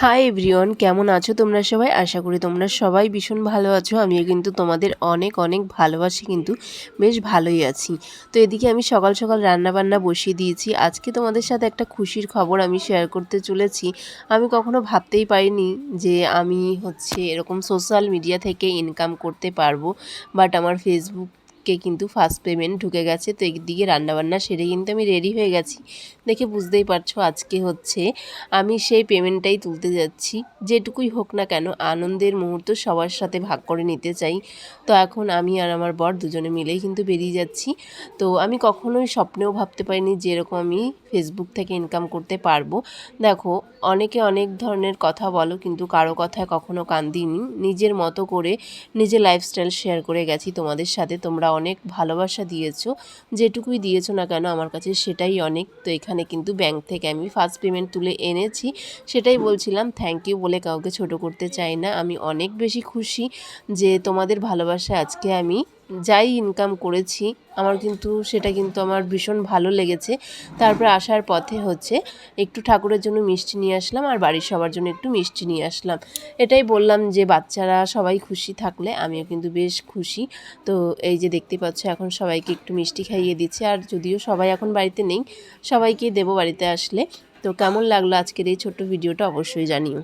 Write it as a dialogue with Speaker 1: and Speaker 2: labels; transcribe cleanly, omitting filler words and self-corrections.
Speaker 1: Hi everyone, কেমন আছো তোমরা সবাই? আশা করি তোমরা সবাই ভীষণ ভালো আছো। আমিও কিন্তু তোমাদের অনেক অনেক ভালোবাসি, কিন্তু বেশ ভালোই আছি। তো এদিকে আমি সকাল সকাল রান্নাবান্না বসিয়ে দিয়েছি। আজকে তোমাদের সাথে একটা খুশির খবর আমি শেয়ার করতে চলেছি। আমি কখনো ভাবতেই পারিনি যে আমি এরকম সোশ্যাল মিডিয়া থেকে ইনকাম করতে পারবো। বাট আমার ফেসবুকে কিন্তু ফার্স্ট পেমেন্ট ঢুকে গেছে। তো একদিকে রান্নাবান্না সেরে কিন্তু আমি রেডি হয়ে গেছি। দেখে বুঝতেই পারছো আজকে আমি সেই পেমেন্টটাই তুলতে যাচ্ছি। যেটুকুই হোক না কেন আনন্দের মুহূর্ত সবার সাথে ভাগ করে নিতে চাই। তো এখন আমি আর আমার বর দুজনে মিলেই কিন্তু বেরিয়ে যাচ্ছি। তো আমি কখনোই স্বপ্নেও ভাবতে পারিনি যে এরকম আমি ফেসবুক থেকে ইনকাম করতে পারবো। দেখো, অনেকে অনেক ধরনের কথা বলো, কিন্তু কারো কথায় কখনো কান দিইনি। নিজের মতো করে নিজের লাইফস্টাইল শেয়ার করে গেছি তোমাদের সাথে। তোমরা অনেক ভালোবাসা দিয়েছো, যেটুকুই দিয়েছো না কেন আমার কাছে সেটাই অনেক। তো এখানে কিন্তু ব্যাংক থেকে আমি ফার্স্ট পেমেন্ট তুলে এনেছি। সেটাই বলছিলাম, থ্যাংক ইউ বলে কাউকে ছোট করতে চাই না। আমি অনেক বেশি খুশি যে তোমাদের ভালোবাসায় আজকে আমি যাই ইনকাম করেছি, সেটা কিন্তু আমার ভীষণ ভালো লেগেছে। তারপরে আসার পথে একটু ঠাকুরের জন্য মিষ্টি নিয়ে আসলাম, আর বাড়ির সবার জন্য একটু মিষ্টি নিয়ে আসলাম। এটাই বললাম যে বাচ্চারা সবাই খুশি থাকলে আমিও কিন্তু বেশ খুশি। তো এই যে দেখতে পাচ্ছ, এখন সবাইকে একটু মিষ্টি খাইয়ে দিচ্ছি। আর যদিও সবাই এখন বাড়িতে নেই, সবাইকে দেবো বাড়িতে আসলে। তো কেমন লাগলো আজকের এই ছোট্ট ভিডিওটা অবশ্যই জানিও।